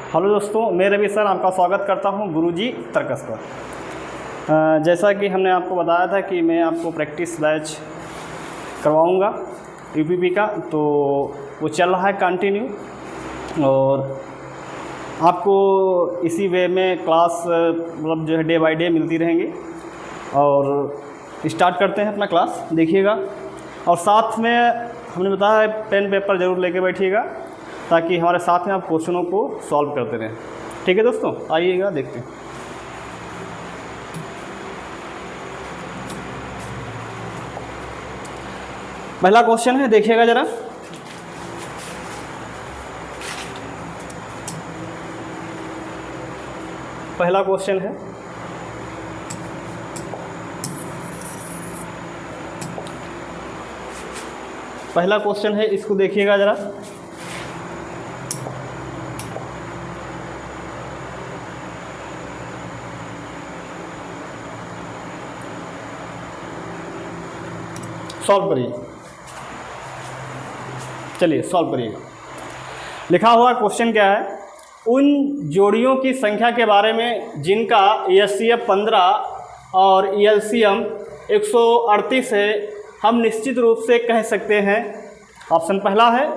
Hello दोस्तों, मैं Ravi sir आपका स्वागत करता हूं गुरुजी तर्कस पर। जैसा कि हमने आपको बताया था कि मैं आपको प्रैक्टिस बैच करवाऊंगा यूपीपी का, तो वो चल रहा है कंटिन्यू और आपको इसी वे में क्लास मतलब जो है डे बाय डे मिलती रहेंगी। और स्टार्ट करते हैं अपना क्लास, देखिएगा। और साथ में हमने बताया है पेन पेपर ज़रूर लेके बैठिएगा ताकि हमारे साथ में आप क्वेश्चनों को सॉल्व करते रहें। ठीक है दोस्तों, आइएगा देखते हैं। पहला क्वेश्चन है, देखिएगा ज़रा। पहला क्वेश्चन है, इसको देखिएगा ज़रा। सॉल्व करिए, चलिए सॉल्व करिएगा। लिखा हुआ क्वेश्चन क्या है, उन जोड़ियों की संख्या के बारे में जिनका एचसीएफ 15 और एलसीएम 138 है, हम निश्चित रूप से कह सकते हैं। ऑप्शन पहला है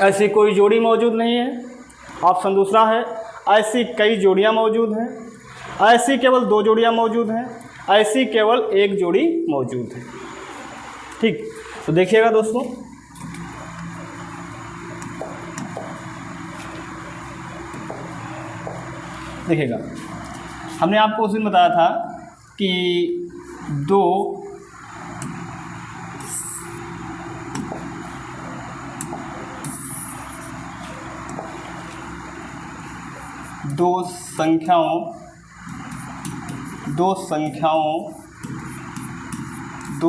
ऐसी कोई जोड़ी मौजूद नहीं है। ऑप्शन दूसरा है ऐसी कई जोड़ियां मौजूद हैं। ऐसी केवल 2 जोड़ियां मौजूद हैं। ऐसी केवल 1 जोड़ी मौजूद है। ठीक, तो देखिएगा दोस्तों, देखिएगा। हमने आपको उस दिन बताया था कि दो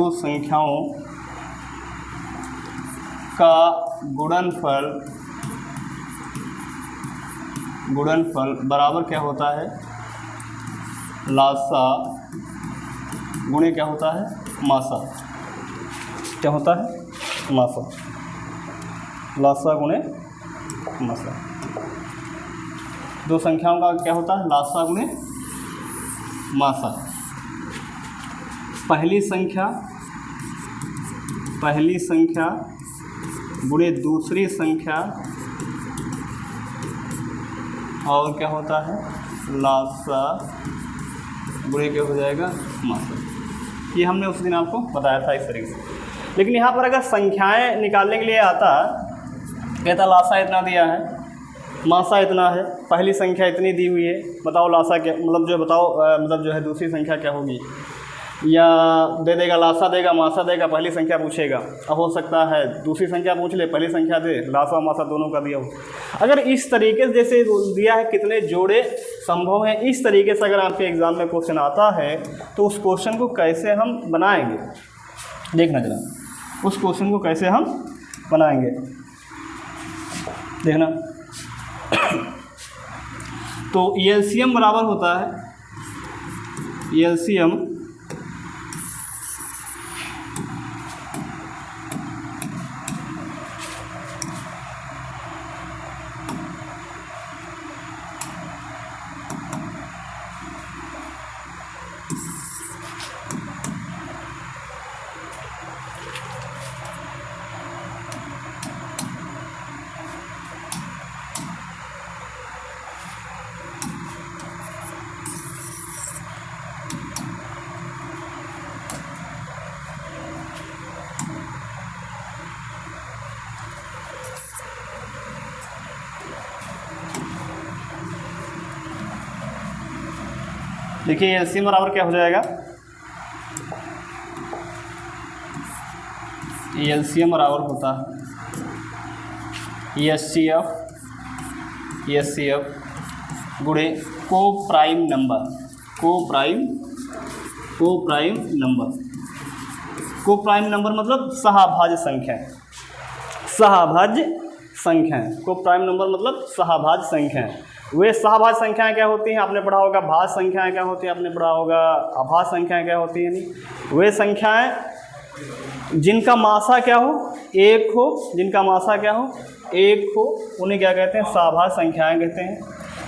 संख्याओं का गुणनफल बराबर क्या होता है, लासा गुणे क्या होता है, मासा। क्या होता है, मासा। लासा गुणे मासा। 2 संख्याओं का क्या होता है, लासा गुणे मासा। पहली संख्या गुणे दूसरी संख्या और क्या होता है, लासा गुणे क्या हो जाएगा, मासा। ये हमने उस दिन आपको बताया था इस तरीके से। लेकिन यहाँ पर अगर संख्याएं निकालने के लिए आता, कहता लासा इतना दिया है, मासा इतना है, पहली संख्या इतनी दी हुई है, बताओ लासा क्या, मतलब जो है दूसरी संख्या क्या होगी, या दे देगा लासा देगा मासा देगा, पहली संख्या पूछेगा। अब हो सकता है दूसरी संख्या पूछ ले, पहली संख्या दे, लासा मासा दोनों का दिया हो। अगर इस तरीके से जैसे दिया है कितने जोड़े संभव हैं, इस तरीके से अगर आपके एग्ज़ाम में क्वेश्चन आता है तो उस क्वेश्चन को कैसे हम बनाएंगे, देखना जरा। उस क्वेश्चन को कैसे हम बनाएंगे, देखना। तो एलसीएम बराबर होता है, एलसीएम देखिए एलसीएम बराबर क्या हो जाएगा, एलसीएम बराबर होता है एचसीएफ गुणे को प्राइम नंबर। को प्राइम नंबर मतलब सहाभाज्य संख्याएं। को प्राइम नंबर मतलब सहाभाज्य संख्याएं। वे सहाभाज्य संख्याएं क्या होती हैं, आपने पढ़ा होगा। भाज्य संख्याएं क्या होती हैं, आपने पढ़ा होगा। अभाज्य संख्याएं क्या होती हैं, नहीं वे संख्याएं जिनका मासा क्या हो, 1 हो, जिनका मासा क्या हो, एक हो उन्हें क्या कहते हैं, सभाज्य संख्याएं कहते हैं।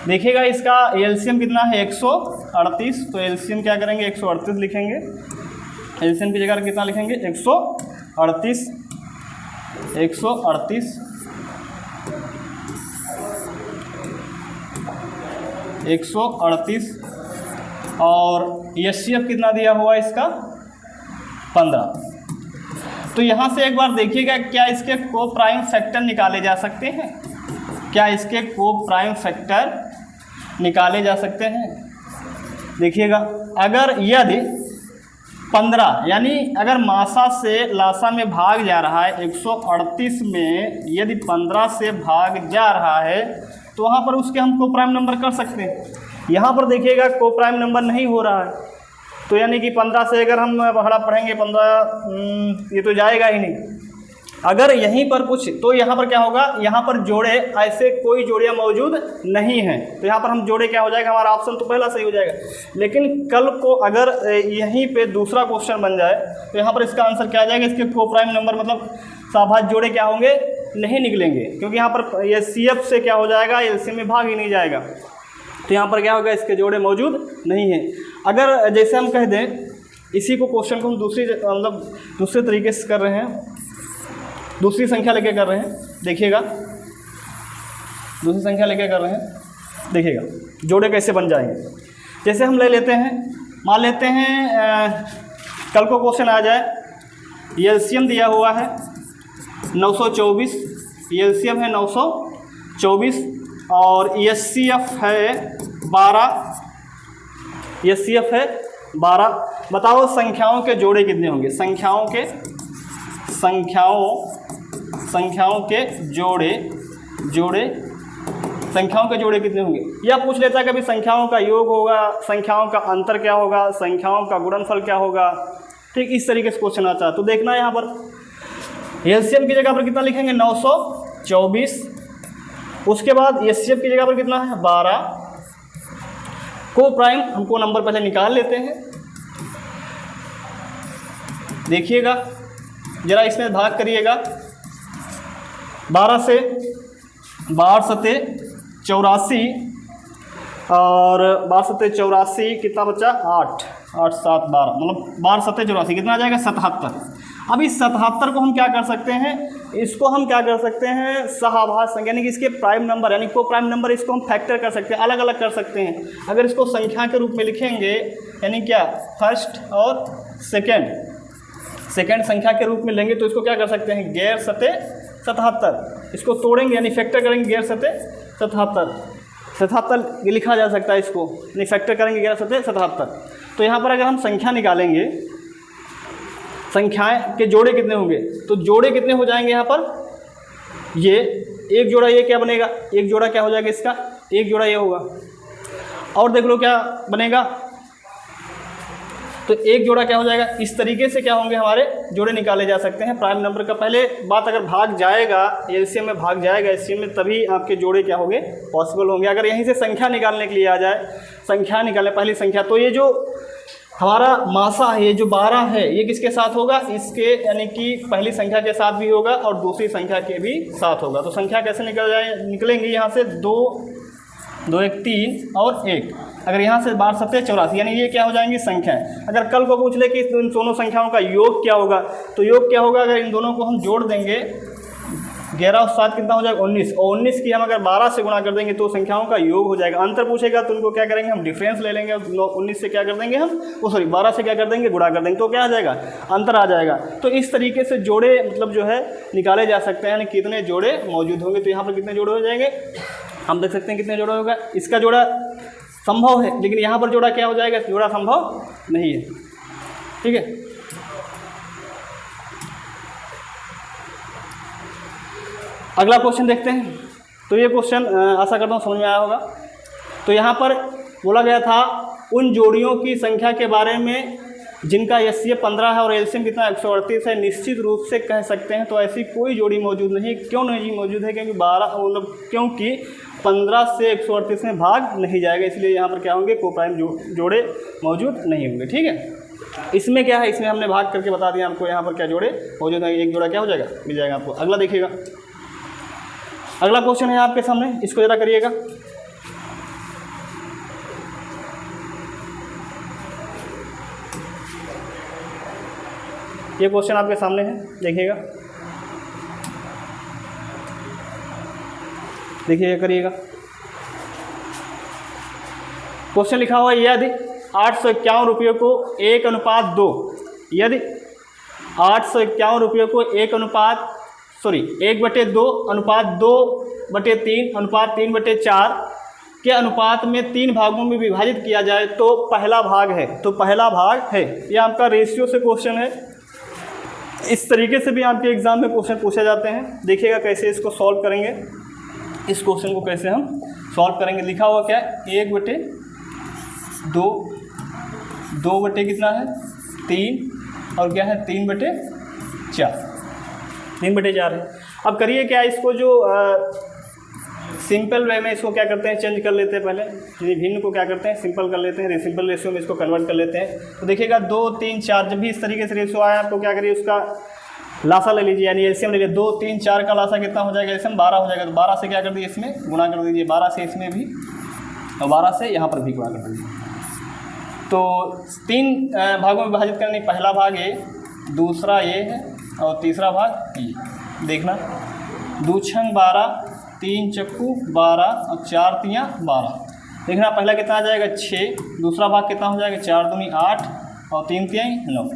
देखिएगा इसका एलसीएम कितना है 138, तो एलसीएम क्या करेंगे 138 लिखेंगे। एलसीएम की जगह कितना लिखेंगे 138 138 और एचसीएफ कितना दिया हुआ इसका 15। तो यहाँ से एक बार देखिएगा क्या इसके को प्राइम फैक्टर निकाले जा सकते हैं, क्या इसके को प्राइम फैक्टर निकाले जा सकते हैं। देखिएगा अगर यदि 15 यानी अगर मासा से लासा में भाग जा रहा है 138 में यदि 15 से भाग जा रहा है तो वहाँ पर उसके हम को प्राइम नंबर कर सकते हैं। यहाँ पर देखिएगा को प्राइम नंबर नहीं हो रहा है, तो यानी कि 15 से अगर हम पढ़ा पढ़ेंगे 15 ये तो जाएगा ही नहीं। अगर यहीं पर कुछ तो यहाँ पर क्या होगा, यहाँ पर जोड़े ऐसे कोई जोड़ियाँ मौजूद नहीं हैं, तो यहाँ पर हम जोड़े क्या हो जाएगा, हमारा ऑप्शन तो पहला सही हो जाएगा। लेकिन कल को अगर यहीं पे दूसरा क्वेश्चन बन जाए तो यहाँ पर इसका आंसर क्या आ जाएगा, इसके को प्राइम नंबर मतलब सभाज्य जोड़े क्या होंगे, नहीं निकलेंगे, क्योंकि यहाँ पर ये CF से क्या हो जाएगा, एलसीएम में भाग ही नहीं जाएगा। तो यहाँ पर क्या होगा, इसके जोड़े मौजूद नहीं हैं। अगर जैसे हम कह दें इसी को क्वेश्चन को हम दूसरे तरीके से कर रहे हैं, दूसरी संख्या लेके कर रहे हैं। देखिएगा दूसरी संख्या लेके कर रहे हैं, देखिएगा जोड़े कैसे बन जाएंगे। जैसे हम ले लेते हैं, मान लेते हैं कल को क्वेश्चन आ जाए, एलसीएम दिया हुआ है 924, एलसीएम है 924 और एचसीएफ है 12, एचसीएफ है 12। बताओ संख्याओं के जोड़े कितने होंगे, संख्याओं के जोड़े कितने होंगे। या पूछ लेता है कभी संख्याओं का योग होगा, संख्याओं का अंतर क्या होगा, संख्याओं का गुणनफल क्या होगा। ठीक इस तरीके से क्वेश्चन आता है। तो देखना है यहाँ पर एलसीएम की जगह पर कितना लिखेंगे 924, उसके बाद एचसीएफ की जगह पर कितना है 12, को प्राइम हमको नंबर पहले निकाल लेते हैं। देखिएगा जरा इसमें भाग करिएगा, 12 से 12 सते 84 और 12 सते 84 कितना बचा 8 7 12 मतलब 12 सते 84 कितना आ जाएगा 77। अब इस 77 को हम क्या कर सकते हैं, इसको हम क्या कर सकते हैं सहाभाज्य संख्या यानी कि इसके प्राइम नंबर यानी को प्राइम नंबर इसको हम फैक्टर कर सकते हैं, अलग अलग कर सकते हैं। अगर इसको संख्या के रूप में लिखेंगे यानी क्या फर्स्ट और सेकेंड संख्या के रूप में लेंगे तो इसको क्या कर सकते हैं गैर सते 77, इसको तोड़ेंगे यानी फैक्टर करेंगे गैर सते 77 लिखा जा सकता है इसको, यानी फैक्टर करेंगे गैर सते 77। तो यहाँ पर अगर हम संख्या निकालेंगे, संख्याएं के जोड़े कितने होंगे, तो जोड़े कितने हो जाएंगे यहाँ पर, ये एक जोड़ा ये क्या बनेगा, एक जोड़ा क्या हो जाएगा इसका, एक जोड़ा ये होगा और देख लो क्या बनेगा, तो एक जोड़ा क्या हो जाएगा। इस तरीके से क्या होंगे हमारे जोड़े निकाले जा सकते हैं प्राइम नंबर का। पहले बात अगर भाग जाएगा एलसीएम में भाग जाएगा एचसीएम में, तभी आपके जोड़े क्या होंगे पॉसिबल होंगे। अगर यहीं से संख्या निकालने के लिए आ जाए, संख्या निकालें पहली संख्या, तो ये जो हमारा मासा है ये जो 12 है ये किसके साथ होगा, इसके यानी कि पहली संख्या के साथ भी होगा और दूसरी संख्या के भी साथ होगा। तो संख्या कैसे निकलेंगी यहाँ से 2 1 3 और 1। अगर यहाँ से 12 सते 84 यानी ये क्या हो जाएंगी संख्याएं। अगर कल को पूछ ले कि इन दोनों संख्याओं का योग क्या होगा, तो योग क्या होगा, अगर इन दोनों को हम जोड़ देंगे 11 और 7 कितना हो जाएगा 19 और 19 की हम अगर 12 से गुणा कर देंगे तो संख्याओं का योग हो जाएगा। अंतर पूछेगा तो उनको क्या करेंगे हम डिफरेंस ले लेंगे, 19 से क्या कर देंगे हम 12 से क्या कर देंगे गुणा कर देंगे, तो क्या आ जाएगा अंतर आ जाएगा। तो इस तरीके से जोड़े मतलब जो है निकाले जा सकते हैं, यानी कितने जोड़े मौजूद होंगे। तो यहाँ पर कितने जोड़े हो जाएंगे हम देख सकते हैं कितने जोड़ा होगा। इसका जोड़ा संभव है लेकिन यहाँ पर जोड़ा क्या हो जाएगा, जोड़ा संभव नहीं है। ठीक है, अगला क्वेश्चन देखते हैं। तो ये क्वेश्चन आशा करता हूँ समझ में आया होगा। तो यहाँ पर बोला गया था उन जोड़ियों की संख्या के बारे में जिनका एचसीएफ 15 है और एलसीएम कितना 138 है, निश्चित रूप से कह सकते हैं तो ऐसी कोई जोड़ी मौजूद नहीं है। क्यों नहीं मौजूद है, क्योंकि 15 से 138 में भाग नहीं जाएगा, इसलिए यहाँ पर क्या होंगे को प्राइम जोड़े मौजूद नहीं होंगे। ठीक है, इसमें क्या है, इसमें हमने भाग करके बता दिया आपको यहाँ पर क्या जोड़े मौजूद है। एक जोड़ा क्या हो जाएगा मिल जाएगा आपको। अगला देखिएगा, अगला क्वेश्चन है आपके सामने, इसको जरा करिएगा। ये क्वेश्चन आपके सामने है, देखिएगा, देखिएगा, करिएगा। क्वेश्चन लिखा हुआ है, यदि 851 रुपये को 1:2, यदि 851 रुपये को 1/2/2/3/3/4 के अनुपात में 3 भागों में विभाजित किया जाए तो पहला भाग है। तो पहला भाग है, यह आपका रेशियो से क्वेश्चन है। इस तरीके से भी आपके एग्जाम में क्वेश्चन पूछे जाते हैं। देखिएगा कैसे इसको सॉल्व करेंगे, इस क्वेश्चन को कैसे हम सॉल्व करेंगे। लिखा हुआ क्या है, 1/2, 2 बटे कितना है 3, और क्या है 3/4, 3/4 है। अब करिए क्या, इसको जो सिंपल वे में इसको क्या करते हैं, चेंज कर लेते हैं। पहले यानी भिन्न को क्या करते हैं, सिंपल कर लेते हैं, सिंपल रेशियो में इसको कन्वर्ट कर लेते हैं। तो देखिएगा 2, 3, 4, जब भी इस तरीके से रेशियो आया आपको क्या करिए, उसका लासा ले लीजिए, यानी एलसीएम ले लीजिए। 2, 3, 4 का लासा कितना हो जाएगा, एलसीएम 12 हो जाएगा। तो 12 से क्या कर दीजिए, इसमें गुणा कर दीजिए, 12 से इसमें भी और 12 से यहाँ पर भी गुणा कर दीजिए। तो 3 भागों में विभाजित करने, पहला भाग ये, दूसरा ये है और तीसरा भाग ये। देखना, 2 छंग 12, 3 चक्कू 12 और 4 तियाँ 12। देखना पहला कितना आ जाएगा 6, दूसरा भाग कितना हो जाएगा 4 दूनी 8 और 3 तियाँ 9।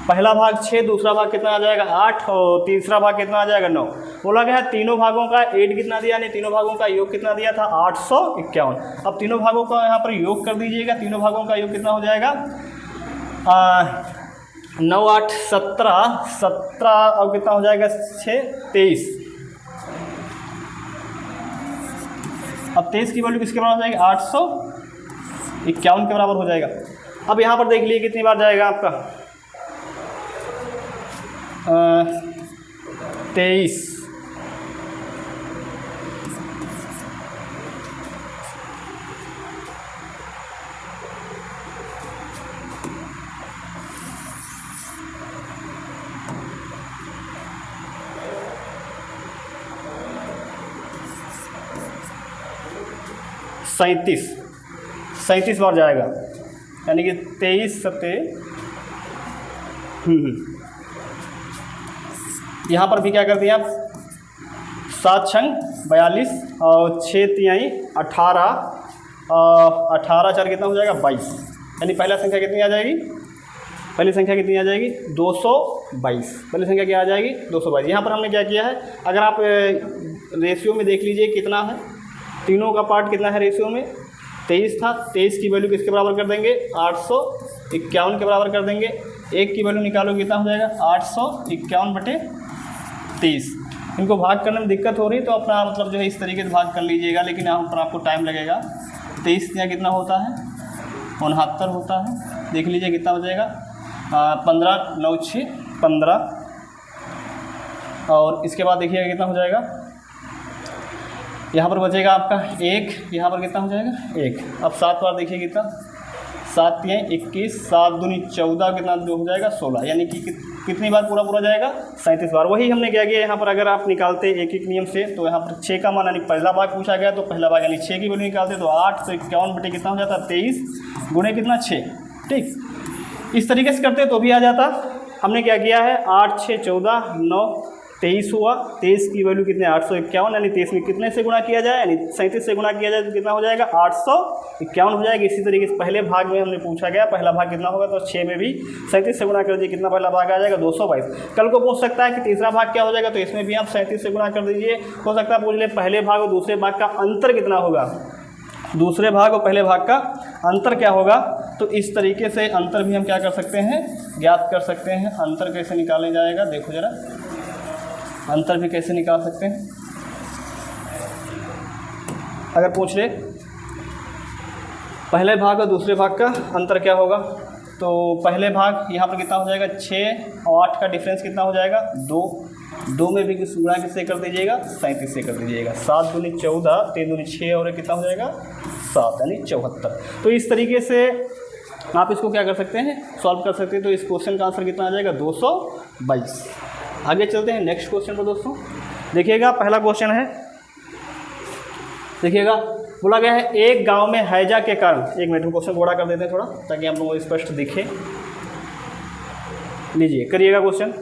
पहला भाग 6, दूसरा भाग कितना आ जाएगा 8 और तीसरा भाग कितना आ जाएगा 9। बोला गया है तीनों भागों का 8 कितना दिया, नहीं तीनों भागों का योग कितना दिया था 851। अब तीनों भागों का यहाँ पर योग कर दीजिएगा। तीनों भागों का योग कितना हो जाएगा 9, 8, 17, 17 और कितना हो जाएगा 6, 23। अब 23 की वैल्यू किसके बराबर हो जाएगी 851 के बराबर हो जाएगा। अब यहाँ पर देख लीजिए कितनी बार जाएगा आपका 23। सैंतीस बार जाएगा, यानी कि 23 सत्ते यहाँ पर भी क्या कर दिया आप 7 छंग 42 और 6 तिहाई 18 और 18 4 कितना हो जाएगा 22। यानी पहला संख्या कितनी आ जाएगी, पहली संख्या कितनी आ जाएगी 222। पहली संख्या क्या आ जाएगी 222। यहाँ पर हमने क्या किया है, अगर आप रेशियो में देख लीजिए कितना है, तीनों का पार्ट कितना है रेशियो में 23 था। 23 की वैल्यू किसके बराबर कर देंगे 851 के बराबर कर देंगे। 1 की वैल्यू निकालो कितना हो जाएगा 851/23। इनको भाग करने में दिक्कत हो रही तो अपना मतलब जो है इस तरीके से भाग कर लीजिएगा, लेकिन यहाँ पर आपको टाइम लगेगा। 23 यहाँ कितना होता है 69 होता है। देख लीजिए कितना हो जाएगा 15 9 6 15 और इसके बाद देखिएगा कितना हो जाएगा, यहाँ पर बचेगा आपका 1, यहाँ पर कितना हो जाएगा 1। अब 7 बार देखिए कितना 7 तिहाई 21, 7 दूनी 14 कितना हो जाएगा 16। यानी कि कितनी बार पूरा जाएगा 37 बार। वही हमने क्या किया यहाँ पर, अगर आप निकालते एक नियम से तो यहाँ पर 6 का मान यानी पहला भाग पूछा गया तो पहला भाग यानी 6 की वैल्यू निकालते तो 851 बटे कितना हो जाता 23 गुणे कितना 6। ठीक, इस तरीके से करते तो भी आ जाता। हमने क्या किया है 8 6 14 9 23 हुआ। 23 की वैल्यू कितने 851, यानी 23 में कितने से गुणा किया जाए, यानी 37 से गुणा किया जाए तो कितना हो जाएगा 851 हो जाएगा। इसी तरीके से पहले भाग में हमने पूछा गया पहला भाग कितना होगा, तो 6 में भी 37 से गुणा कर दीजिए, कितना पहला भाग आ जाएगा 222। कल को पूछ सकता है कि तीसरा भाग क्या हो जाएगा, तो इसमें भी आप 37 से गुणा कर दीजिए। हो सकता है पूछ ले पहले भाग और दूसरे भाग का अंतर कितना होगा, दूसरे भाग और पहले भाग का अंतर क्या होगा। तो इस तरीके से अंतर भी हम क्या कर सकते हैं, ज्ञात कर सकते हैं। अंतर कैसे निकाला जाएगा, देखो जरा अंतर भी कैसे निकाल सकते हैं। अगर पूछ ले पहले भाग और दूसरे भाग का अंतर क्या होगा, तो पहले भाग यहाँ पर कितना हो जाएगा 6 और 8 का डिफरेंस कितना हो जाएगा 2 में भी गुणा किससे कर दीजिएगा 37 से कर दीजिएगा। 7 दूनी 14 3 दूनी 6 और कितना हो जाएगा 7 यानी 74। तो इस तरीके से आप इसको क्या कर सकते हैं, सॉल्व कर सकते हैं। तो इस क्वेश्चन का आंसर कितना आ जाएगा 222। आगे चलते हैं नेक्स्ट क्वेश्चन पर दोस्तों। देखिएगा पहला क्वेश्चन है देखिएगा बोला गया है एक गांव में हैजा के कारण, एक मिनट में क्वेश्चन बड़ा कर देते हैं थोड़ा ताकि आप लोगों को स्पष्ट दिखे। लीजिए करिएगा क्वेश्चन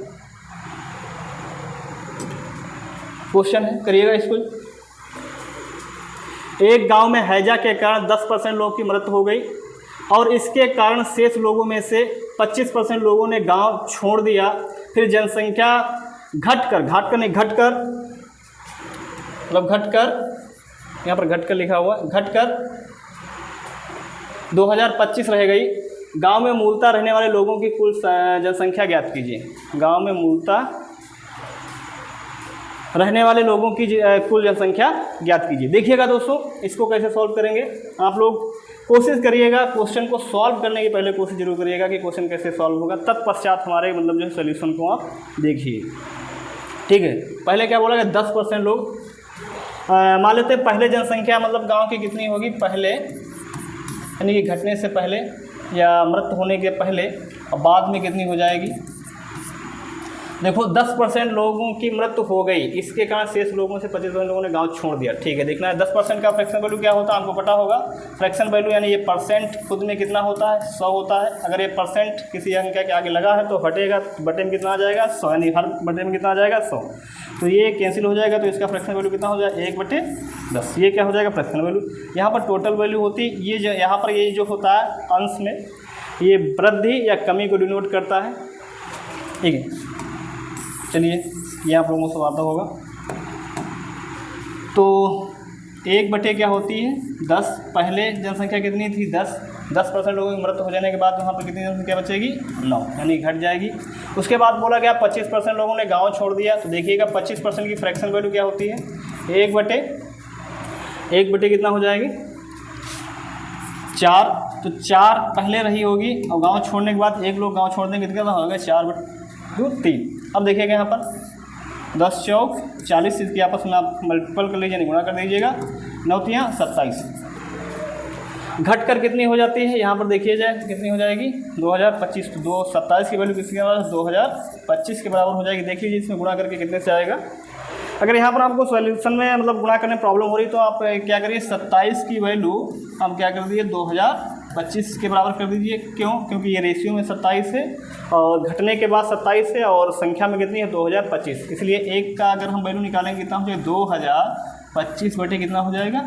है, करिएगा इसको। एक गांव में हैजा के कारण 10% लोगों की मृत्यु हो गई और इसके कारण शेष लोगों में से 25% लोगों ने गांव छोड़ दिया। फिर जनसंख्या घटकर यहाँ पर घटकर लिखा हुआ, घटकर 2025 रह गई। गांव में मूलतः रहने वाले लोगों की कुल जनसंख्या ज्ञात कीजिए। गांव में मूलतः रहने वाले लोगों की कुल जनसंख्या ज्ञात कीजिए। देखिएगा दोस्तों इसको कैसे सॉल्व करेंगे, आप लोग कोशिश करिएगा। क्वेश्चन को सॉल्व करने के पहले कोशिश जरूर करिएगा कि क्वेश्चन कैसे सॉल्व होगा, तत्पश्चात हमारे मतलब जो सोल्यूशन को आप देखिए। ठीक है, पहले क्या बोला गया 10% लोग, मान लेते हैं पहले जनसंख्या मतलब गांव की कितनी होगी, पहले यानी कि घटने से पहले या मृत्यु होने के पहले, और बाद में कितनी हो जाएगी। देखो 10% लोगों की मृत्यु हो गई, इसके कारण शेष लोगों से 25% लोगों ने गांव छोड़ दिया। ठीक है, देखना है 10% का फ्रैक्शन वैल्यू क्या होता है आपको पता होगा। फ्रैक्शन वैल्यू यानी ये परसेंट खुद में कितना होता है, 100 होता है। अगर ये परसेंट किसी संख्या के आगे लगा है तो हटेगा, बटे में कितना आ जाएगा 100, यानी हर बटे में कितना आ जाएगा 100। तो ये कैंसिल हो जाएगा, तो इसका फ्रैक्शन वैल्यू कितना हो जाएगा 1/10। ये क्या हो जाएगा फ्रैक्शन वैल्यू। यहाँ पर टोटल वैल्यू होती है, ये जो यहाँ पर ये जो होता है अंश में, ये वृद्धि या कमी को डिनोट करता है। ठीक है, चलिए ये आप लोगों से आता होगा। तो 1/, क्या होती है 10। पहले जनसंख्या कितनी थी 10% लोगों की मृत्यु हो जाने के बाद वहाँ पर कितनी जनसंख्या बचेगी 9, यानी घट जाएगी। उसके बाद बोला गया 25% लोगों ने गांव छोड़ दिया। तो देखिएगा 25% की फ्रैक्शन वैल्यू क्या होती है 1/, कितना हो जाएगी 4। तो 4 पहले रही होगी और गाँव छोड़ने के बाद एक लोग गाँव छोड़ देंगे, कितना होगा 4/3। अब देखिएगा यहाँ पर 10 चौक 40, इसकी आपस में आप मल्टीपल कर लीजिए, गुणा कर दीजिएगा, 9 तियाँ 27। घट कर कितनी हो जाती है यहाँ पर देखिए जाए कितनी हो जाएगी 2025। तो 227 की वैल्यू किसके बराबर 2025 के बराबर हो जाएगी। देख लीजिए इसमें गुणा करके कितने से आएगा। अगर यहाँ पर आपको सॉल्यूशन में मतलब गुणा करने में प्रॉब्लम हो रही तो आप क्या करिए 27 की वैल्यू आप क्या कर दीजिए 2025 के बराबर कर दीजिए। क्यों? क्योंकि ये रेशियो में 27 है और घटने के बाद 27 है और संख्या में कितनी है 2025, इसलिए एक का अगर हम वैल्यू निकालेंगे कितना हो जाएगा 2025 बटे कितना हो जाएगा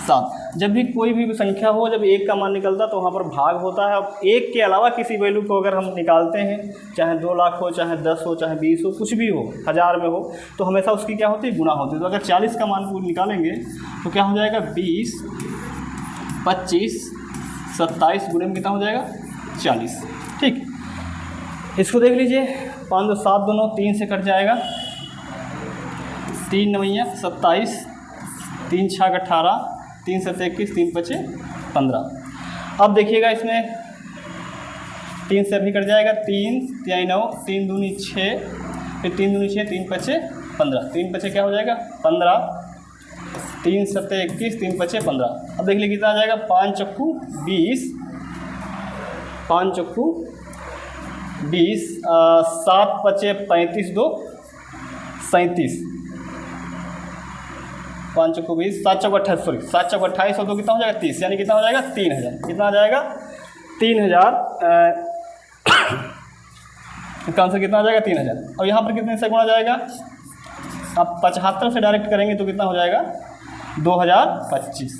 7। जब भी कोई भी संख्या हो जब एक का मान निकलता तो वहाँ पर भाग होता है। अब एक के अलावा किसी वैल्यू को अगर हम निकालते हैं, चाहे 2 लाख हो, चाहे 10 हो, चाहे 20 हो, कुछ भी हो, 1000 में हो, तो हमेशा उसकी क्या होती है गुणा होती है। तो अगर 40 का मान को निकालेंगे तो क्या हो जाएगा 20, 25, 27 गुणे में कितना हो जाएगा 40। ठीक, इसको देख लीजिए 5 2 7 दोनों 3 से कट जाएगा, 3 9 27, 3 6 18, 3 7 21, 3 5 15। अब देखिएगा इसमें 3 से भी कट जाएगा, 3 3 9, 3 दूनी 6, फिर 3 दूनी 6, 3 5 15, 3 5 क्या हो जाएगा 15, 3 7 21, 3 5 15। अब देख लीजिए कितना आ जाएगा 5 चक्कू 20, 5 चक्कू 20, 7 5 35, 2 37, 5 चक्कू 20, 7 चौक 28, सॉरी 7 चौक 28 और 2 कितना हो जाएगा 30, यानी कितना हो जाएगा 3000। कितना आ जाएगा 3000, इसका आंसर कितना आ जाएगा 3000। और यहाँ पर कितने से गुणा जाएगा, आप 75 से डायरेक्ट करेंगे तो कितना हो जाएगा 2025।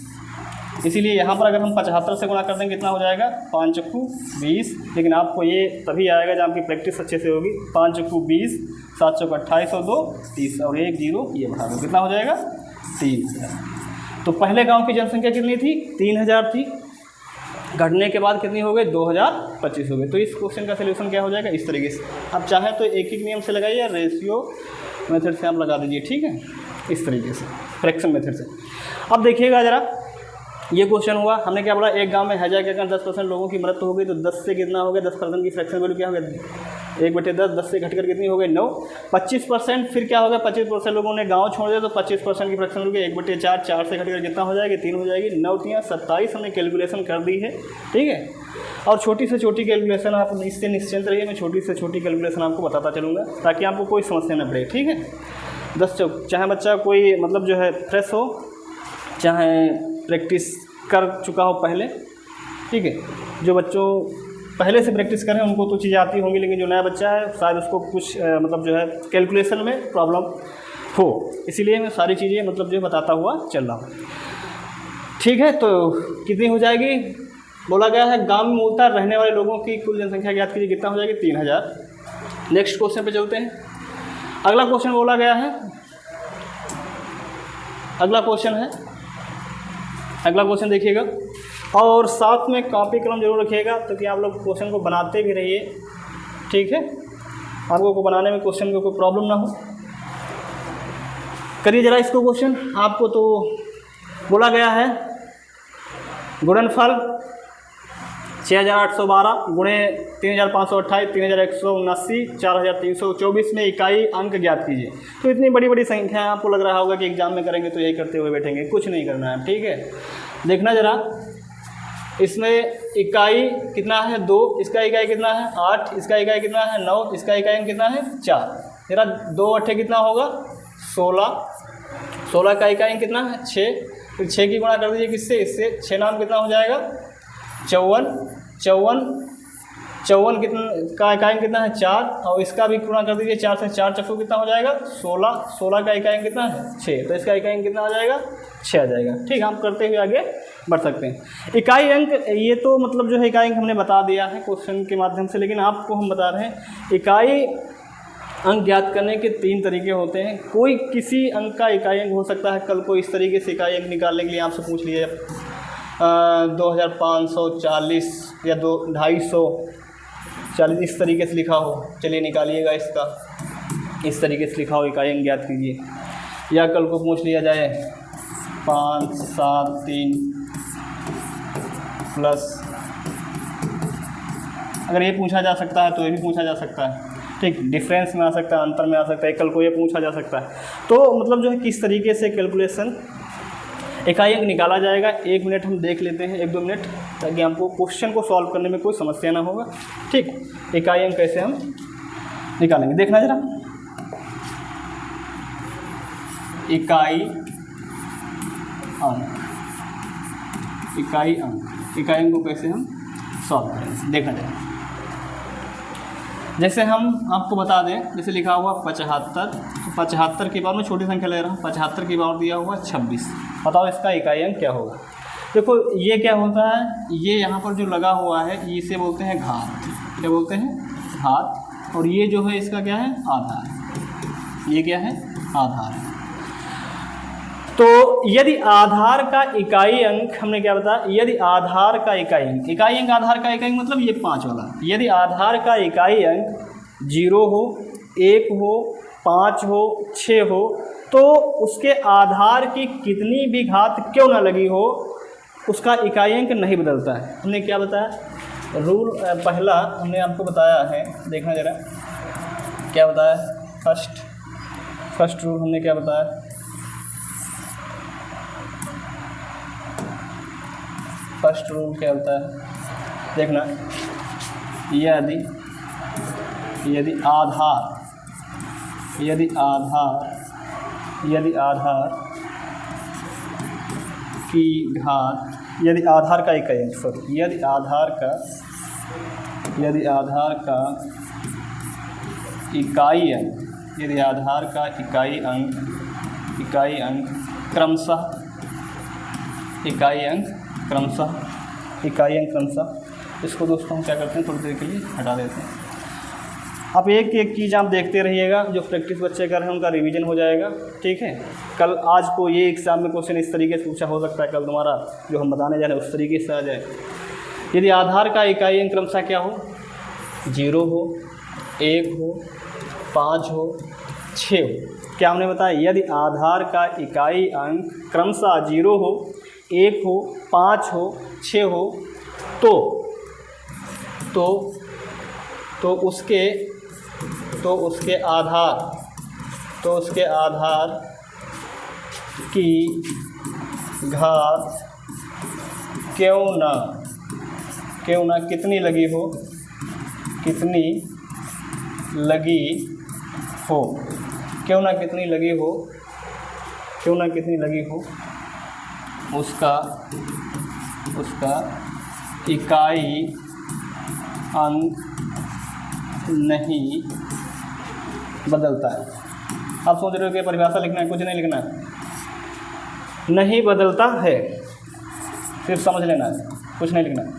इसीलिए यहाँ पर अगर हम 75 से गुणा कर देंगे कितना हो जाएगा 5 चक्कू 20, लेकिन आपको ये तभी आएगा जब आपकी प्रैक्टिस अच्छे से होगी। 5 चक्कू 20, 7 चौक 28 और 2 30 और 1 0 ये बढ़ा दो, कितना हो जाएगा 3000। तो पहले गांव की जनसंख्या कितनी थी 3000 थी, घटने के बाद कितनी हो गई 2025 हो गई। तो इस क्वेश्चन का सलूशन क्या हो जाएगा इस तरीके से। आप चाहें तो एक एक नियम से लगाइए या रेशियो मेथड से आप लगा दीजिए, ठीक है, इस तरीके से फ्रैक्शन मेथड से। अब देखिएगा ज़रा, ये क्वेश्चन हुआ, हमने क्या बोला एक गांव में हैजा के कारण 10% लोगों की मृत्यु हो गई। तो 10 से कितना हो गया 10% की फ्रैक्शन वैल्यू क्या हो गया 1/10, 10 से घटकर कितनी हो गई 9। 25% फिर क्या हो गया 25% लोगों ने गांव छोड़ दिया, तो 25% की फ्रैक्शन वैल्यू 1/4, 4 से घटकर कितना हो जाएगी 3 हो जाएगी। 9 3 27 हमने कैलकुलेशन कर दी है, ठीक है। और छोटी से छोटी कैलकुलेशन आप इससे निश्चिंत रहिए, मैं छोटी से छोटी कैलकुलेशन आपको बताता चलूँगा ताकि आपको कोई समस्या न पड़े, ठीक है। 10 चौक, चाहे बच्चा कोई मतलब जो है फ्रेश हो चाहे प्रैक्टिस कर चुका हो पहले, ठीक है। जो बच्चों पहले से प्रैक्टिस कर रहे हैं उनको तो चीज़ें आती होंगी, लेकिन जो नया बच्चा है शायद उसको कुछ मतलब जो है कैलकुलेशन में प्रॉब्लम हो, इसीलिए मैं सारी चीज़ें मतलब जो बताता हुआ चल रहा हूँ, ठीक है। तो कितनी हो जाएगी, बोला गया है गांव में मूलतः रहने वाले लोगों की कुल जनसंख्या ज्ञात कीजिए, कितना हो जाएगी 3000। नेक्स्ट क्वेश्चन पे चलते हैं। अगला क्वेश्चन बोला गया है, अगला क्वेश्चन देखिएगा और साथ में कॉपी कलम जरूर रखिएगा, तो कि आप लोग क्वेश्चन को बनाते भी रहिए, ठीक है। आप लोगों को बनाने में क्वेश्चन में कोई प्रॉब्लम ना हो। करिए जरा इसको क्वेश्चन। आपको तो बोला गया है गुणनफल 6812 गुणे 3528 3179 4324 में इकाई अंक ज्ञात कीजिए। तो इतनी बड़ी बड़ी संख्या है, आपको लग रहा होगा कि एग्जाम में करेंगे तो यही करते हुए बैठेंगे, कुछ नहीं करना है, ठीक है। देखना जरा, इसमें इकाई कितना है 2, इसका इकाई कितना है 8, इसका इकाई कितना है 9, इसका इकाई अंक कितना है 4। जरा 2 8 कितना होगा 16 का इकाई अंक कितना है 6, फिर 6 की गुणा कर दीजिए किससे, इससे 6 नाम कितना हो जाएगा 54 कितना का इकाई अंक कितना है 4, और इसका भी गुणा कर दीजिए 4 से, 4 चक्कू कितना हो जाएगा 16 का इकाई अंक कितना है 6, तो इसका इकाई अंक कितना आ जाएगा 6 आ जाएगा, ठीक। हम करते हुए आगे बढ़ सकते हैं। इकाई अंक ये तो मतलब जो है इकाई अंक हमने बता दिया है क्वेश्चन के माध्यम से, लेकिन आपको हम बता रहे हैं इकाई अंक ज्ञात करने के 3 तरीके होते हैं। कोई किसी अंक का इकाई अंक हो सकता है, कल को इस तरीके से इकाई अंक निकालने के लिए आपसे पूछ लिया 2540 या 250 इस तरीके से लिखा हो, चलिए निकालिएगा इसका, इस तरीके से लिखा हो इकाई अंक ज्ञात कीजिए। या कल को पूछ लिया जाए 573 प्लस, अगर ये पूछा जा सकता है तो ये भी पूछा जा सकता है, ठीक। डिफरेंस में आ सकता है, अंतर में आ सकता है, कल को ये पूछा जा सकता है। तो मतलब जो है किस तरीके से कैलकुलेशन इकाई अंक निकाला जाएगा, 1 मिनट हम देख लेते हैं, 1-2 मिनट, ताकि हमको क्वेश्चन को सॉल्व करने में कोई समस्या ना होगा, ठीक। इकाई अंक कैसे हम निकालेंगे, देखना जरा। इकाई अंक को कैसे हम सॉल्व करेंगे, देखना जरा। जैसे हम आपको बता दें, जैसे लिखा हुआ 75, तो 75 के बाद में छोटी संख्या ले रहा हूँ, 75 के बाद दिया हुआ 26, बताओ इसका इकाई अंक क्या होगा। देखो ये क्या होता है, ये यहाँ पर जो लगा हुआ है इसे बोलते हैं घात, क्या बोलते हैं घात, और ये जो है इसका क्या है आधार, ये क्या है आधार। तो यदि आधार का इकाई अंक हमने क्या बताया, यदि आधार का इकाई अंक आधार का इकाई अंक मतलब ये 5 वाला, यदि आधार का इकाई अंक 0 हो, 1 हो, 5 हो, 6 हो, तो उसके आधार की कितनी भी घात क्यों ना लगी हो उसका इकाई अंक नहीं बदलता है। हमने क्या बताया, रूल पहला हमने आपको बताया है, देखना जरा क्या बताया। फर्स्ट रूल हमने क्या बताया, फर्स्ट रूल क्या होता है, देखना। यदि आधार की घात, यदि आधार का इकाई अंक, सॉरी, यदि आधार का इकाई अंक, यदि आधार का इकाई अंक क्रमशः, इसको दोस्तों हम क्या करते हैं, थोड़ी देर के लिए हटा देते हैं। आप एक एक चीज़ आप देखते रहिएगा, जो प्रैक्टिस बच्चे कर रहे हैं उनका रिवीजन हो जाएगा, ठीक है। कल आज को ये एग्जाम में क्वेश्चन इस तरीके से पूछा हो सकता है, कल तुम्हारा जो हम बताने जा रहे हैं उस तरीके से आ जाए। यदि आधार का इकाई अंक क्रमशः क्या हो, 0 हो, 1 हो, 5 हो, 6 हो। क्या हमने बताया, यदि आधार का इकाई अंक क्रमशः 0 हो, 1 हो, 5 हो, 6 हो, तो उसके आधार की घात क्यों ना कितनी लगी हो, उसका इकाई अंक नहीं बदलता है। आप सोच रहे हो कि परिभाषा लिखना है, कुछ नहीं लिखना है, नहीं बदलता है, सिर्फ समझ लेना है, कुछ नहीं लिखना है।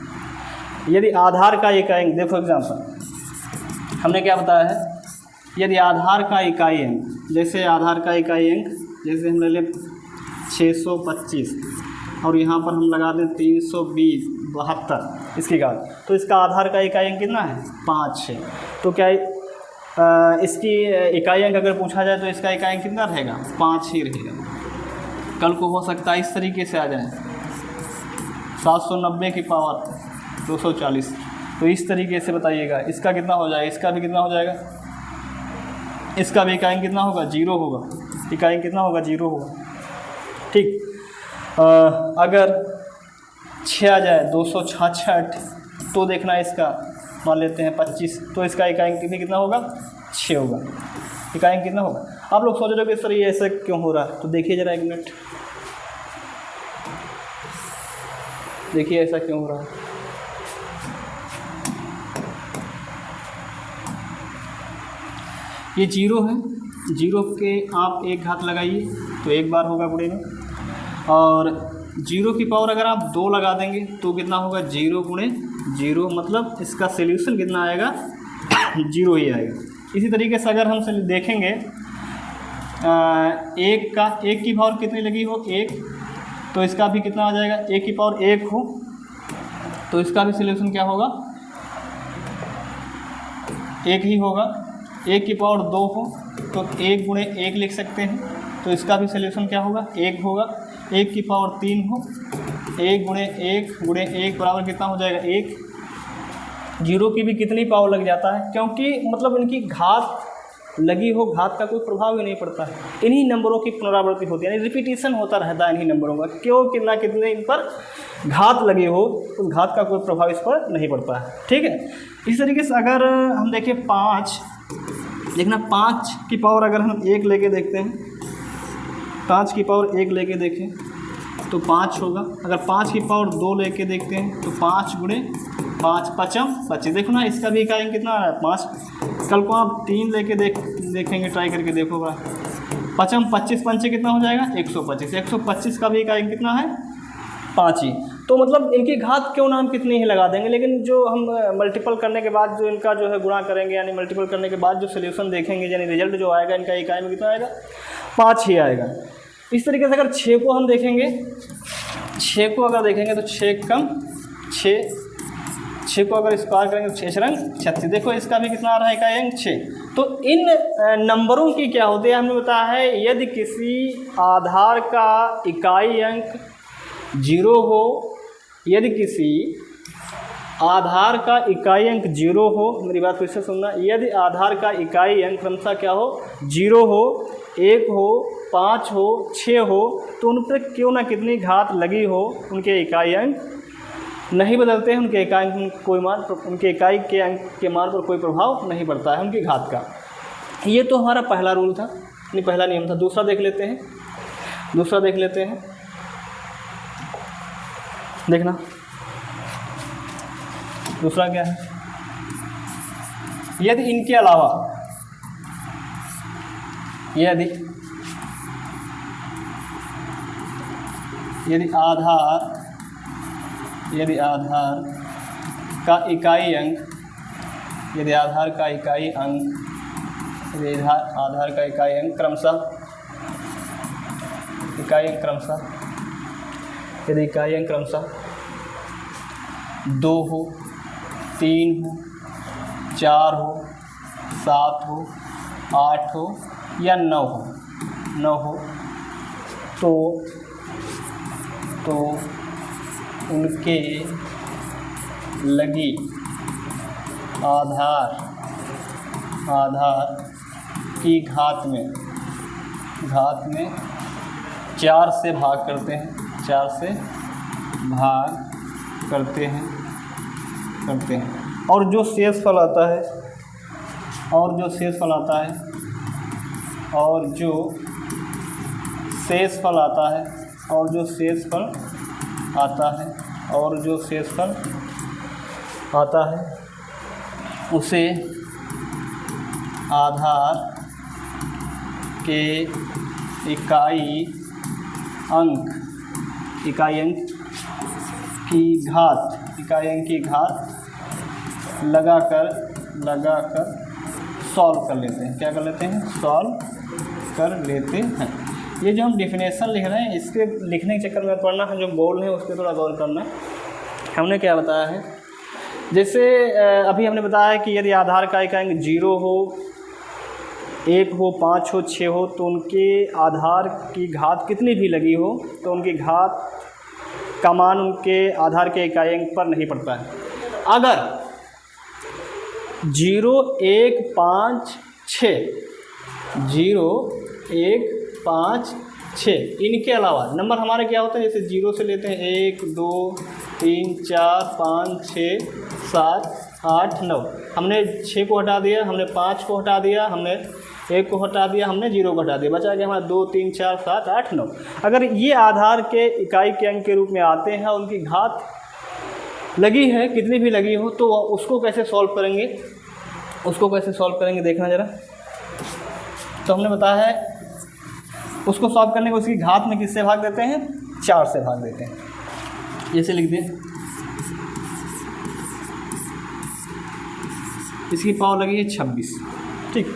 यदि आधार का इकाई अंक, देखो एग्जाम्पल हमने क्या बताया है, यदि आधार का इकाई अंक, जैसे आधार का इकाई अंक, जैसे हम ले लें 625 और यहाँ पर हम लगा दें 320 72 इसकी घात, तो इसका आधार का इकाई अंक कितना है 5 है। तो क्या इसकी इकाई अंक अगर पूछा जाए तो इसका इकाई अंक कितना रहेगा 5 ही रहेगा। कल को हो सकता है इस तरीके से आ जाए 790 की पावर 240, तो इस तरीके से बताइएगा इसका कितना हो जाएगा, इसका भी कितना हो जाएगा, इसका भी इकाई अंक कितना होगा 0 होगा, इकाई अंक कितना होगा 0 होगा। ठीक, अगर 6 आ जाए 266, तो देखना इसका मान लेते हैं 25, तो इसका इकाई अंक भी कितना होगा 6 होगा, इकाई अंक कितना होगा। आप लोग सोच रहे हो कि सर ये ऐसा क्यों हो रहा है, तो देखिए ज़रा 1 मिनट, देखिए ऐसा क्यों हो रहा है। ये 0 है, 0 के आप 1 घात लगाइए तो 1 बार होगा गुणे में, और 0 की पावर अगर आप 2 लगा देंगे तो कितना होगा 0 गुणे 0, मतलब इसका सॉल्यूशन कितना आएगा 0 ही आएगा। इसी तरीके से अगर हम देखेंगे 1 की पावर कितनी लगी हो 1, तो इसका भी कितना आ जाएगा, 1 की पावर 1 हो तो इसका भी सॉल्यूशन क्या होगा 1 ही होगा। 1 की पावर 2 हो तो 1 गुणे 1 लिख सकते हैं, तो इसका भी सॉल्यूशन क्या होगा 1 होगा। 1 की पावर 3 हो, 1 गुणे 1 बराबर कितना हो जाएगा 1। 0 की भी कितनी पावर लग जाता है, क्योंकि मतलब इनकी घात लगी हो, घात का कोई प्रभाव ही नहीं पड़ता है, इन्हीं नंबरों की पुनरावृत्ति होती है, यानी रिपीटेशन होता रहता है इन्हीं नंबरों का, क्यों कितना कितने इन पर घात लगी हो तो घात का कोई प्रभाव इस पर नहीं पड़ता है। ठीक है, इस तरीके से अगर हम देखें 5, देखना 5 की पावर अगर हम 1 लेके देखते हैं, 5 की पावर 1 लेके देखें तो 5 होगा। अगर 5 की पावर 2 लेके देखते हैं तो 5 गुणे 5 पचम 25, देखो ना इसका भी इकाई कितना आ रहा है 5। कल को आप 3 लेके देखेंगे, ट्राई करके देखोगा, पचम 25 पंचे कितना हो जाएगा 125, 125 का भी इकाई कितना है 5 ही। तो मतलब इनकी घात क्यों ना हम कितनी ही लगा देंगे, लेकिन जो हम मल्टीपल करने के बाद जो इनका जो है गुणा करेंगे, यानी मल्टीपल करने के बाद जो सोल्यूशन देखेंगे, यानी रिजल्ट जो आएगा इनका इकाई में कितना आएगा 5 ही आएगा। इस तरीके से अगर 6 को हम देखेंगे, 6 को अगर देखेंगे तो 6 कम 6 को अगर स्क्वायर करेंगे तो 6 रंग 36, देखो इसका भी कितना आ रहा है इकाई अंक 6। तो इन नंबरों की क्या होती है, हमने बताया है यदि किसी आधार का इकाई अंक 0 हो, यदि किसी आधार का इकाई अंक 0 हो, मेरी बात फिर से सुनना, यदि आधार का इकाई अंक क्रमशः क्या हो 0 हो, 1 हो, 5 हो, 6 हो, तो उन पर क्यों ना कितनी घात लगी हो उनके इकाई अंक नहीं बदलते हैं, उनके इकाई अंक कोई मान, उनके इकाई के अंक के मान पर कोई प्रभाव नहीं पड़ता है उनकी घात का। ये तो हमारा पहला रूल था, नहीं पहला नियम था। दूसरा देख लेते हैं, देखना दूसरा क्या है, यदि इनके अलावा यदि आधार का इकाई अंक क्रमशः यदि इकाई अंक क्रमशः 2 हो, 3 हो, 4 हो, 7 हो, 8 हो या 9 हो, तो उनके लगी आधार की घात में 4 से भाग करते हैं, और जो शेषफल आता है और जो शेषफल आता है, और जो शेषफल आता है उसे आधार के इकाई अंक की घात लगाकर सॉल्व कर लेते हैं। क्या कर लेते हैं? सॉल्व कर लेते हैं। ये जो हम डेफिनेशन लिख रहे हैं, इसके लिखने के चक्कर में पढ़ना है, जो बोल रहे हैं उस पर थोड़ा गौर करना है। हमने क्या बताया है, जैसे अभी हमने बताया कि यदि आधार का इकाई 0 हो, 1 हो, 5 हो, 6 हो, तो उनके आधार की घात कितनी भी लगी हो तो उनकी घात का मान उनके आधार के इकाई अंक पर नहीं पड़ता है। अगर 0, 1, 5, 6, 0, 1, 5, 6 इनके अलावा नंबर हमारे क्या होते हैं, जैसे 0 से लेते हैं 1, 2, 3, 4, 5, 6, 7, 8, 9। हमने 6 को हटा दिया, हमने 5 को हटा दिया, हमने 1 को हटा दिया, हमने 0 को हटा दिया, बचा गया हमारा 2, 3, 4, 7, 8, 9। अगर ये आधार के इकाई के अंक के रूप में आते हैं, उनकी घात लगी है, कितनी भी लगी हो, तो उसको कैसे सॉल्व करेंगे, देखना ज़रा। तो हमने बताया है उसको सॉल्व करने को उसकी घात में किससे भाग देते हैं? 4 से भाग देते हैं। जैसे लिख दें, इसकी पावर लगी है 26, ठीक,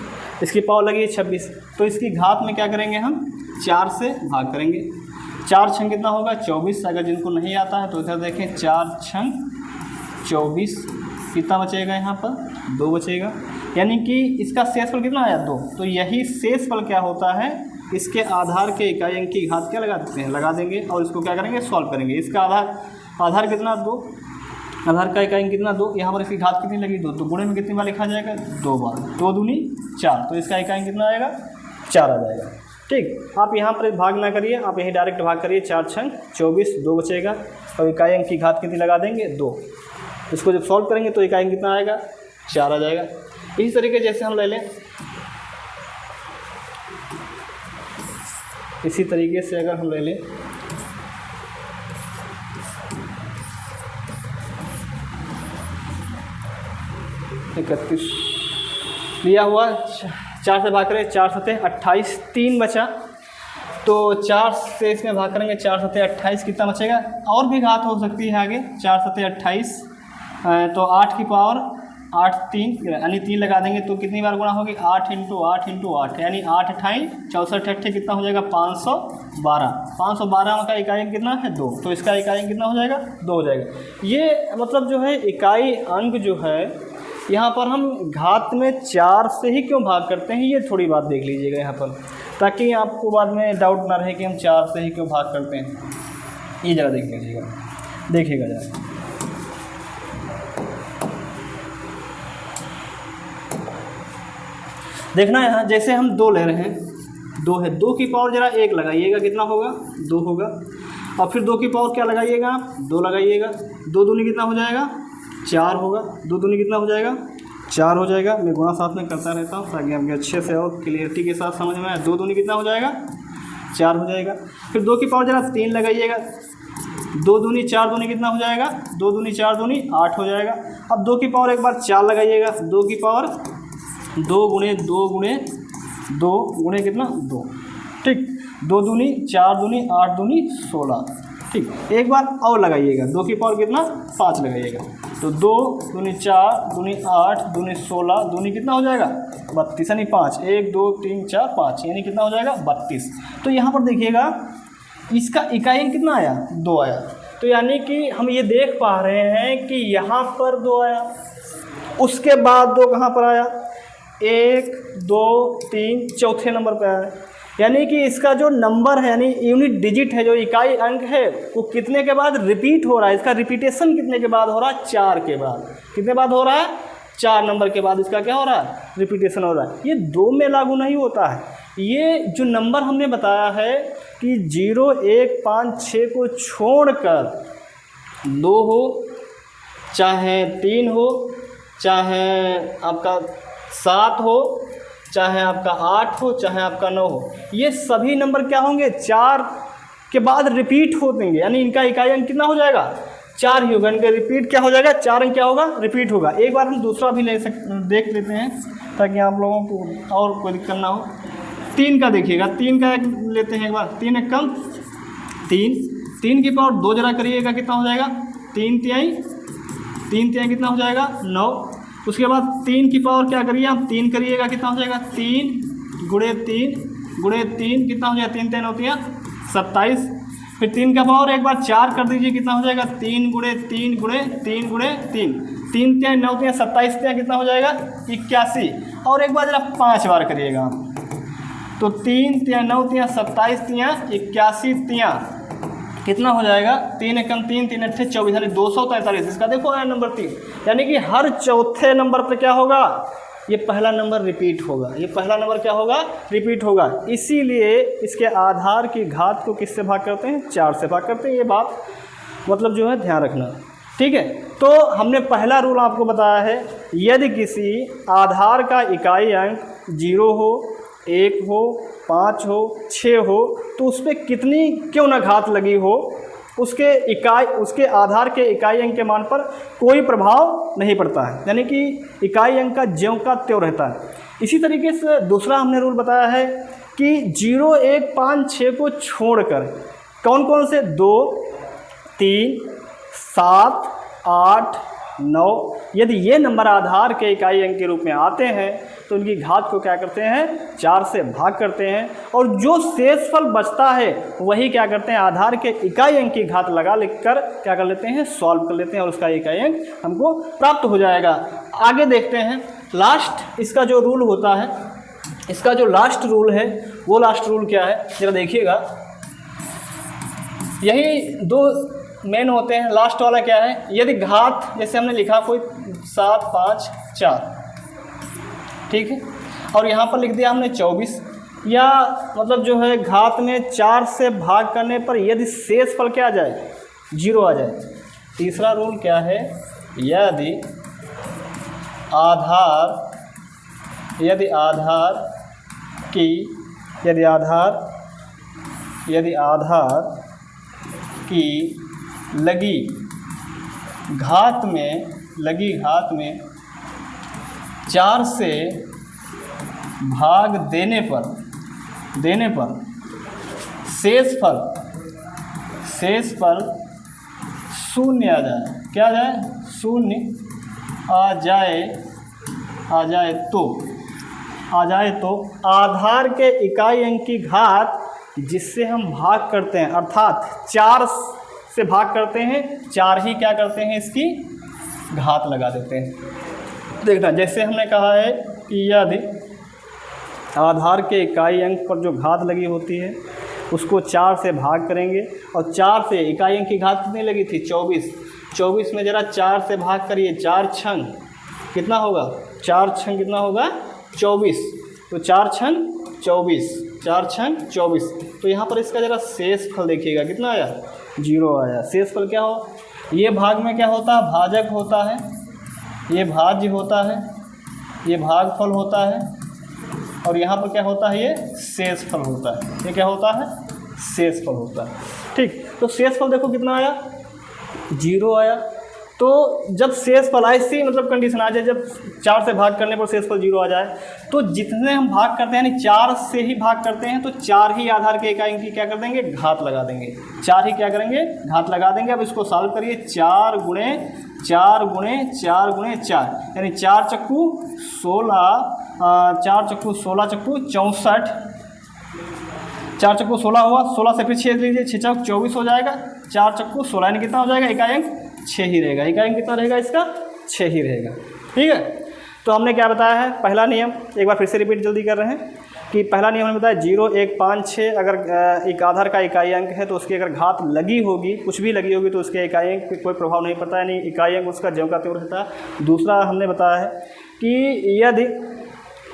इसकी पावर लगी है 26, तो इसकी घात में क्या करेंगे हम? 4 से भाग करेंगे। 4 छंग कितना होगा? 24। अगर जिनको नहीं आता है तो इधर देखें, 4 छंग 24, कितना बचेगा यहाँ पर? 2 बचेगा, यानी कि इसका शेषफल कितना आया? 2। तो यही शेषफल क्या होता है, इसके आधार के इकाई अंक की घात क्या लगा देंगे और इसको क्या करेंगे? सॉल्व करेंगे। इसका आधार कितना? 2, आधार का इकाई अंक कितना? 2। यहाँ पर इसकी घात कितनी लगी? 2, तो गुणे में कितनी बार लिखा जाएगा? 2 बार। 2 दूनी 4, तो इसका इकाई अंक कितना आएगा? 4 आ जाएगा। ठीक, आप यहाँ पर भाग ना करिए, आप यही डायरेक्ट भाग करिए। 4 छंग 24, 2 बचेगा और इकाई अंक की घात कितनी लगा देंगे? 2। इसको जब सॉल्व करेंगे तो इकाई अंक कितना आएगा? 4 आ जाएगा। इसी तरीके जैसे हम ले लें, इसी तरीके से अगर हम ले लें 31 लिया हुआ, 4 से भाग करें, 4 सते 28, 3 बचा, तो 4 से इसमें भाग करेंगे, 4 सते 28, कितना बचेगा? और भी घात हो सकती है आगे, 4 सते 28, तो 8 की पावर 8, 3 यानी 3 लगा देंगे तो कितनी बार गुणा होगी? 8 × 8 × 8 यानी 8 अट्ठाई 64 अट्ठे कितना हो जाएगा? 512। 512 का इकाई अंक कितना है? 2, तो इसका इकाई अंक कितना हो जाएगा? 2 हो जाएगा। ये मतलब जो है इकाई अंक जो है, यहाँ पर हम घात में 4 से ही क्यों भाग करते हैं, ये थोड़ी बात देख लीजिएगा यहाँ पर, ताकि आपको बाद में डाउट ना रहे कि हम 4 से ही क्यों भाग करते हैं। ये ज़रा देख लीजिएगा, देखिएगा ज़रा। देखना यहाँ, जैसे हम 2 ले रहे हैं, 2 है, 2 की पावर जरा 1 लगाइएगा, कितना होगा? 2 होगा। और फिर 2 की पावर क्या लगाइएगा आप? 2 लगाइएगा। 2 दूनी कितना हो जाएगा? 4 होगा। 2 दूनी कितना हो जाएगा? 4 हो जाएगा। मैं गुणा साथ में करता रहता हूँ ताकि आपके अच्छे से और क्लियरिटी के साथ समझ में आए। 2 दूनी कितना हो जाएगा? 4 हो जाएगा। फिर 2 की पावर जरा 3 लगाइएगा। 2 दूनी 4 दूनी कितना हो जाएगा? 2 दूनी 4 दूनी 8 हो जाएगा। अब 2 की पावर एक बार 4 लगाइएगा। 2 की पावर 2 गुणे 2 गुणे 2 गुणे कितना? 2, ठीक। 2 दूनी 4 दूनी 8 दूनी 16, ठीक। एक बार और लगाइएगा, 2 की पावर कितना? 5 लगाइएगा। तो 2 दूनी 4 दूनी 8 दूनी 16 दूनी कितना हो जाएगा? 32, यानी 5, 1 2 3 4 5, यानी कितना हो जाएगा? 32। तो यहाँ पर देखिएगा इसका इकाई कितना आया? 2 आया। तो यानी कि हम ये देख पा रहे हैं कि यहाँ पर 2 आया, उसके बाद 2 कहाँ पर आया? 1 2 3 चौथे नंबर पर आया। यानी कि इसका जो नंबर है, यानी यूनिट डिजिट है, जो इकाई अंक है, वो कितने के बाद रिपीट हो रहा है? इसका रिपीटेशन कितने के बाद हो रहा है? 4 के बाद। कितने बाद हो रहा है? 4 नंबर के बाद इसका क्या हो रहा है? रिपीटेशन हो रहा है। ये 2 में लागू नहीं होता है। ये जो नंबर हमने बताया है कि 0 1 5 6 को छोड़कर 2 हो, चाहे 3 हो, चाहे आपका 7 हो, चाहे आपका 8 हो, चाहे आपका 9 हो, ये सभी नंबर क्या होंगे? 4 के बाद रिपीट हो देंगे, यानी इनका इकाई अंक कितना हो जाएगा 4 ही होगा। इनका रिपीट क्या हो जाएगा 4 अंक क्या होगा रिपीट होगा। एक बार हम दूसरा भी देख लेते हैं ताकि आप लोगों को और कोई दिक्कत ना हो। 3 का देखिएगा, 3 का लेते हैं एक बार। 3 एक कम 3 की पावर 2 जरा करिएगा कितना हो जाएगा 3 तिहाई कितना हो जाएगा 9। उसके बाद 3 की पावर क्या करिए आप 3 करिएगा कितना हो जाएगा 3 गुणे 3 कितना हो जाएगा 3 होती है 27। फिर 3 का पावर एक बार 4 कर दीजिए कितना हो जाएगा 3 गुणे 3 3 तिहाई 9 तिहाई 27 तिहाई कितना हो जाएगा 81। और एक बार जरा 5 बार करिएगा तो 3 तिहाई 9 तिहाई 27 तिहाई 81 तिहाई कितना हो जाएगा 3 एकम 3 3 अट्ठे 24 यानी 243। इसका देखो यार नंबर 3, यानी कि हर चौथे नंबर पर क्या होगा ये पहला नंबर रिपीट होगा। ये पहला नंबर क्या होगा रिपीट होगा। इसीलिए इसके आधार की घात को किससे भाग करते हैं 4 से भाग करते हैं। ये बात मतलब जो है ध्यान रखना, ठीक है। तो हमने पहला रूल आपको बताया है, यदि किसी आधार का इकाई अंक 0 हो 1 हो 5 हो 6 हो तो उस पर कितनी क्यों ना घात लगी हो उसके आधार के इकाई अंक के मान पर कोई प्रभाव नहीं पड़ता है, यानी कि इकाई अंक का ज्यों का त्यों रहता है। इसी तरीके से दूसरा हमने रूल बताया है कि 0 1 5 6 को छोड़कर कौन कौन से 2 3 7 8 9 यदि ये नंबर आधार के इकाई अंक के रूप में आते हैं तो उनकी घात को क्या करते हैं 4 से भाग करते हैं, और जो शेषफल बचता है वही क्या करते हैं आधार के इकाई अंक की घात लगा लिखकर क्या कर लेते हैं सॉल्व कर लेते हैं, और उसका इकाई अंक हमको प्राप्त हो जाएगा। आगे देखते हैं लास्ट इसका जो रूल होता है, इसका जो लास्ट रूल है वो लास्ट रूल क्या है जरा देखिएगा। यही 2 मेन होते हैं। लास्ट वाला क्या है, यदि घात जैसे हमने लिखा कोई 7 5 4, ठीक है, और यहाँ पर लिख दिया हमने 24, या मतलब जो है घात में 4 से भाग करने पर यदि शेषफल क्या आ जाए 0 आ जाए। तीसरा रूल क्या है, यदि आधार की लगी घात में 4 से भाग देने पर शेषफल 0 आ जाए, क्या आ जाए 0 आ जाए तो आधार के इकाई अंक की घात जिससे हम भाग करते हैं, अर्थात 4 से भाग करते हैं, 4 ही क्या करते हैं इसकी घात लगा देते हैं। देखना जैसे हमने कहा है कि यदि आधार के इकाई अंक पर जो घात लगी होती है उसको 4 से भाग करेंगे, और 4 से इकाई अंक की घात कितनी लगी थी 24 में जरा 4 से भाग करिए, 4 छंग कितना होगा 4 छंग कितना होगा 24, तो 4 छंग 24। तो यहाँ पर इसका जरा शेषफल देखिएगा कितना आया 0 आया। शेषफल क्या हो, ये भाग में क्या होता है भाजक होता है, ये भाज्य होता है, ये भागफल होता है, और यहाँ पर क्या होता है ये शेषफल होता है। ये क्या होता है शेषफल होता है, ठीक। तो शेषफल देखो कितना आया 0 आया। तो जब शेषफल ऐसी मतलब कंडीशन आ जाए, जब 4 से भाग करने पर शेषफल 0 आ जाए, तो जितने हम भाग करते हैं यानी 4 से ही भाग करते हैं तो 4 ही आधार के इकाई की क्या कर देंगे घात लगा देंगे, 4 ही क्या करेंगे घात लगा देंगे। अब इसको सॉल्व करिए, 4 गुणे 4 यानी 4 चक्कू 16, 4 चक्कू 16 चक्कू 64, 4 चक्कू 16 हुआ, 16 से फिर 6 लीजिए, 6 चक्कू 24 हो जाएगा, 4 चक्कू 16 यानी कितना हो जाएगा इकाई अंक 6 ही रहेगा। इकाई अंक कितना रहेगा इसका 6 ही रहेगा, ठीक है। तो हमने क्या बताया है पहला नियम, एक बार फिर से रिपीट जल्दी कर रहे हैं कि पहला नियम हमने बताया 0 1 5 6 अगर एक आधार का इकाई अंक है तो उसकी अगर घात लगी होगी, कुछ भी लगी होगी, तो उसके इकाई अंक पर कोई प्रभाव नहीं पड़ता, यानी इकाई अंक उसका ज्यों का त्यों रहता है। दूसरा हमने बताया है कि यदि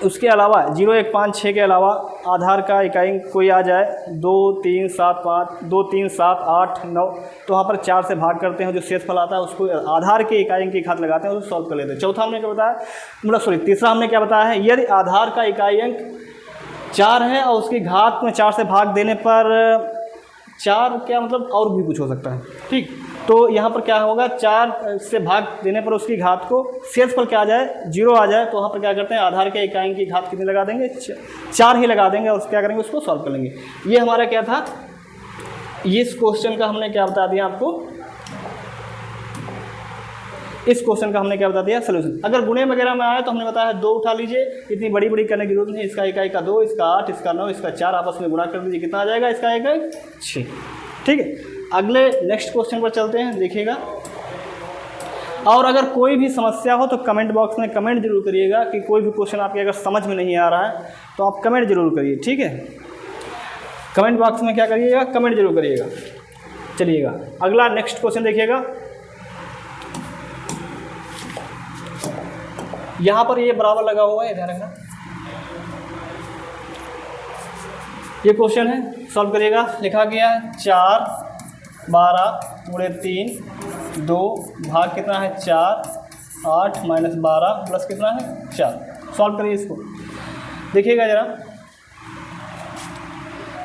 उसके अलावा 0 1 5 6 के अलावा आधार का इकाई अंक कोई आ जाए 2 3 7 5 2 3 7 8 9, तो वहाँ पर 4 से भाग करते हैं, जो शेषफल आता है उसको आधार के इकाई अंक की घात लगाते हैं और सॉल्व कर लेते हैं। चौथा हमने क्या बताया तीसरा हमने क्या बताया है, यदि आधार का इकाई अंक 4 है और उसकी घात में 4 से भाग देने पर 4 क्या मतलब और भी कुछ हो सकता है, ठीक। तो यहाँ पर क्या होगा, 4 से भाग देने पर उसकी घात को शेष पर क्या आ जाए, 0 आ जाए, तो वहाँ पर क्या करते हैं, आधार के इकाई की घात कितनी लगा देंगे, 4 ही लगा देंगे, और क्या करेंगे, उसको सॉल्व कर लेंगे। ये हमारा क्या था, इस क्वेश्चन का हमने क्या बता दिया आपको, इस क्वेश्चन का हमने क्या बता दिया, सोल्यूशन। अगर गुणे वगैरह में आया तो हमने बताया 2 उठा लीजिए, इतनी बड़ी बड़ी करने की जरूरत नहीं, इसका इकाई का 2, इसका 8, इसका 9, इसका 4 आपस में गुणा कर दीजिए, कितना आ जाएगा, इसका इकाई 6, ठीक है। अगले नेक्स्ट क्वेश्चन पर चलते हैं, देखिएगा। और अगर कोई भी समस्या हो तो कमेंट बॉक्स में कमेंट जरूर करिएगा कि कोई भी क्वेश्चन आपके अगर समझ में नहीं आ रहा है तो आप कमेंट जरूर करिए, ठीक है। कमेंट बॉक्स में क्या करिएगा, कमेंट जरूर करिएगा। चलिएगा अगला नेक्स्ट क्वेश्चन देखिएगा। यहाँ पर ये बराबर लगा हुआ है, ध्यान रखना, ये क्वेश्चन है, सॉल्व करिएगा। लिखा गया है 4 12 गुणे 3 2 भाग कितना है 4 8 माइनस 12 प्लस कितना है 4। सॉल्व करिए इसको, देखिएगा जरा।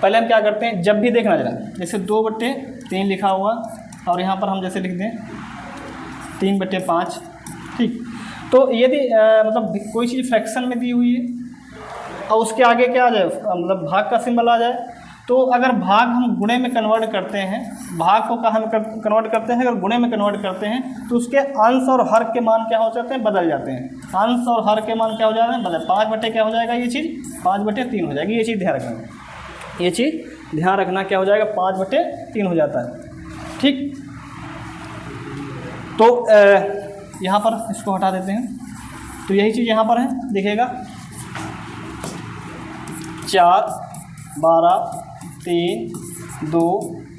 पहले हम क्या करते हैं, जब भी देखना जरा, जैसे 2/3 लिखा हुआ और यहाँ पर हम जैसे लिख दें 3/5, ठीक। तो यदि मतलब कोई चीज़ फ्रैक्शन में दी हुई है और उसके आगे क्या आ जाए, मतलब भाग का सिंबल आ जाए, तो अगर भाग हम गुणे में कन्वर्ट करते हैं, भाग को कहाँ में कन्वर्ट करते हैं, अगर गुणे में कन्वर्ट करते हैं तो उसके अंश और हर के मान क्या हो जाते हैं, बदल जाते हैं। अंश और हर के मान क्या हो जाते हैं, बदल। 5 क्या हो जाएगा, ये चीज़ 5/3 हो जाएगी। ये चीज़ ध्यान रखना, ये चीज़ ध्यान रखना, क्या हो जाएगा, 5/3 हो जाता है, ठीक। तो यहाँ पर इसको हटा देते हैं, तो यही चीज़ यहाँ पर है, देखिएगा 4 12 3 2,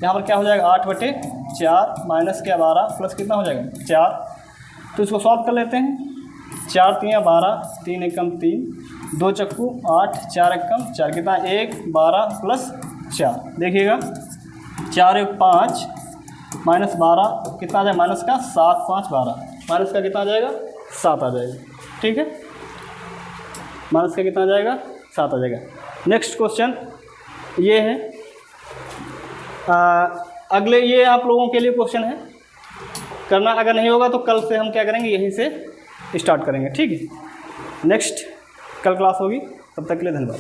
यहाँ पर क्या हो जाएगा 8/4 माइनस क्या 12 प्लस कितना हो जाएगा 4। तो इसको सॉल्व कर लेते हैं। 4 3 12, 3 एकम 3, 2 चक्कू 8, 4 एकम 4, कितना 1 12 प्लस 4। देखिएगा 4 1 5 माइनस 12 कितना आ जाएगा, माइनस का 7 5 12, माइनस का कितना आ जाएगा 7 आ जाएगा, ठीक है। माइनस का कितना आ जाएगा 7 आ जाएगा। नेक्स्ट क्वेश्चन ये है, अगले ये आप लोगों के लिए क्वेश्चन है, करना अगर नहीं होगा तो कल से हम क्या करेंगे, यहीं से स्टार्ट करेंगे, ठीक है। नेक्स्ट कल क्लास होगी, तब तक के लिए धन्यवाद।